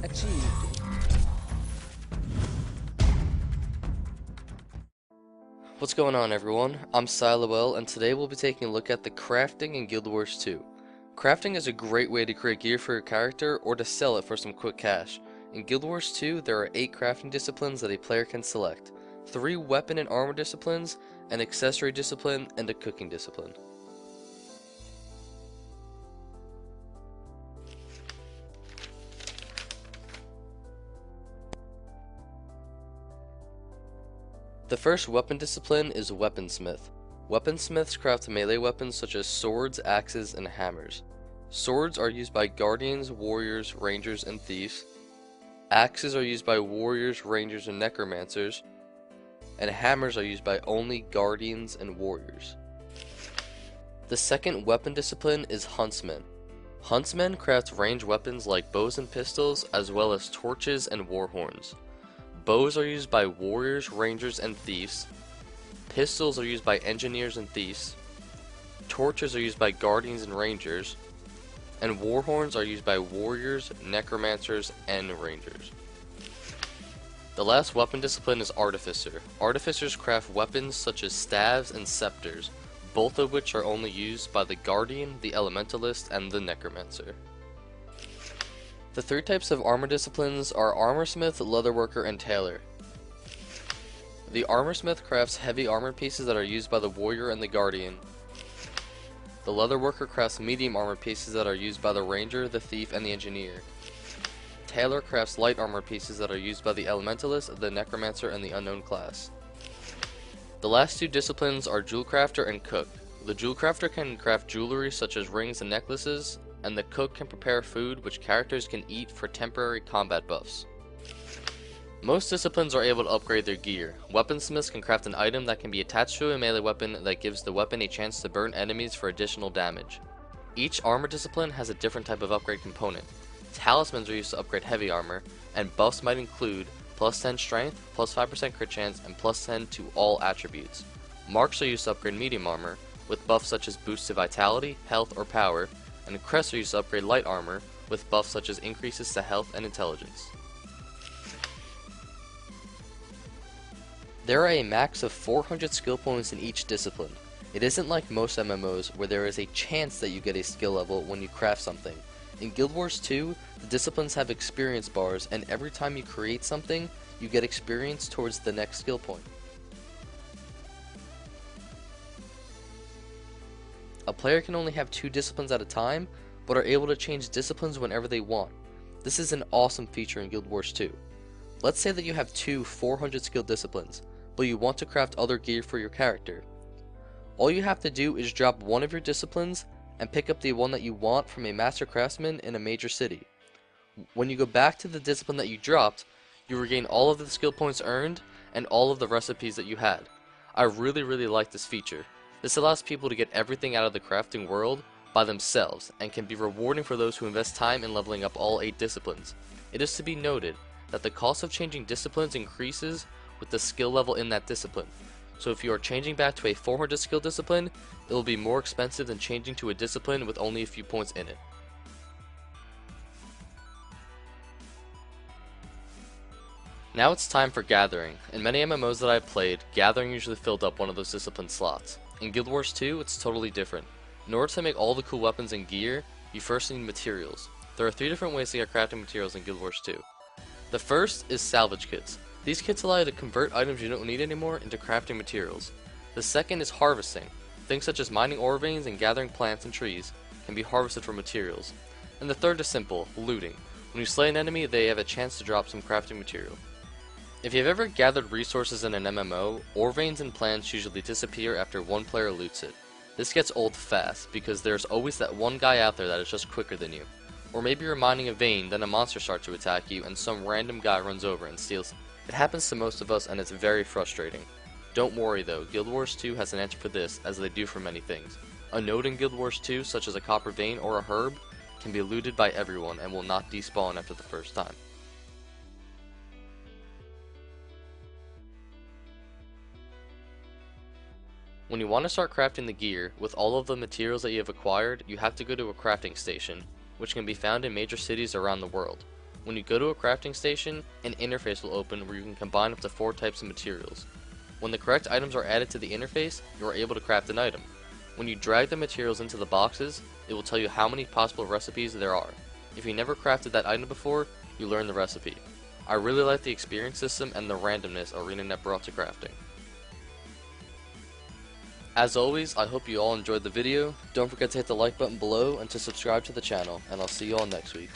Achieved. What's going on, everyone? I'm Siloel, and today we'll be taking a look at the crafting in Guild Wars 2. Crafting is a great way to create gear for your character or to sell it for some quick cash. In Guild Wars 2, there are 8 crafting disciplines that a player can select, 3 weapon and armor disciplines, an accessory discipline, and a cooking discipline. The first weapon discipline is Weaponsmith. Weaponsmiths craft melee weapons such as swords, axes, and hammers. Swords are used by guardians, warriors, rangers, and thieves. Axes are used by warriors, rangers, and necromancers. And hammers are used by only guardians and warriors. The second weapon discipline is Huntsmen. Huntsmen craft ranged weapons like bows and pistols, as well as torches and war horns. Bows are used by warriors, rangers, and thieves. Pistols are used by engineers and thieves. Torches are used by guardians and rangers. And war horns are used by warriors, necromancers, and rangers. The last weapon discipline is Artificer. Artificers craft weapons such as staves and scepters, both of which are only used by the guardian, the elementalist, and the necromancer. The 3 types of armor disciplines are Armorsmith, Leatherworker, and Tailor. The Armorsmith crafts heavy armor pieces that are used by the warrior and the guardian. The Leatherworker crafts medium armor pieces that are used by the ranger, the thief, and the engineer. Tailor crafts light armor pieces that are used by the elementalist, the necromancer, and the unknown class. The last 2 disciplines are Jewel Crafter and Cook. The Jewel Crafter can craft jewelry such as rings and necklaces, and the Cook can prepare food which characters can eat for temporary combat buffs. Most disciplines are able to upgrade their gear. Weaponsmiths can craft an item that can be attached to a melee weapon that gives the weapon a chance to burn enemies for additional damage. Each armor discipline has a different type of upgrade component. Talismans are used to upgrade heavy armor, and buffs might include plus 10 strength, plus 5% crit chance, and plus 10 to all attributes. Marks are used to upgrade medium armor, with buffs such as boost to vitality, health, or power, and crests are used to upgrade light armor, with buffs such as increases to health and intelligence. There are a max of 400 skill points in each discipline. It isn't like most MMOs where there is a chance that you get a skill level when you craft something. In Guild Wars 2, the disciplines have experience bars, and every time you create something, you get experience towards the next skill point. A player can only have 2 disciplines at a time, but are able to change disciplines whenever they want. This is an awesome feature in Guild Wars 2. Let's say that you have 2 400 skill disciplines, but you want to craft other gear for your character. All you have to do is drop one of your disciplines and pick up the one that you want from a master craftsman in a major city. When you go back to the discipline that you dropped, you regain all of the skill points earned and all of the recipes that you had. I really like this feature. This allows people to get everything out of the crafting world by themselves, and can be rewarding for those who invest time in leveling up all 8 disciplines. It is to be noted that the cost of changing disciplines increases with the skill level in that discipline. So if you are changing back to a 400 skill discipline, it will be more expensive than changing to a discipline with only a few points in it. Now it's time for Gathering. In many MMOs that I've played, Gathering usually filled up one of those discipline slots. In Guild Wars 2, it's totally different. In order to make all the cool weapons and gear, you first need materials. There are 3 different ways to get crafting materials in Guild Wars 2. The first is salvage kits. These kits allow you to convert items you don't need anymore into crafting materials. The second is harvesting. Things such as mining ore veins and gathering plants and trees can be harvested for materials. And the third is simple, looting. When you slay an enemy, they have a chance to drop some crafting material. If you've ever gathered resources in an MMO, ore veins and plants usually disappear after one player loots it. This gets old fast, because there's always that one guy out there that is just quicker than you. Or maybe you're mining a vein, then a monster starts to attack you, and some random guy runs over and steals it. It happens to most of us, and it's very frustrating. Don't worry though, Guild Wars 2 has an answer for this, as they do for many things. A node in Guild Wars 2, such as a copper vein or a herb, can be looted by everyone and will not despawn after the first time. When you want to start crafting the gear, with all of the materials that you have acquired, you have to go to a crafting station, which can be found in major cities around the world. When you go to a crafting station, an interface will open where you can combine up to 4 types of materials. When the correct items are added to the interface, you are able to craft an item. When you drag the materials into the boxes, it will tell you how many possible recipes there are. If you never crafted that item before, you learn the recipe. I really like the experience system and the randomness ArenaNet brought to crafting. As always, I hope you all enjoyed the video. Don't forget to hit the like button below and to subscribe to the channel, and I'll see you all next week.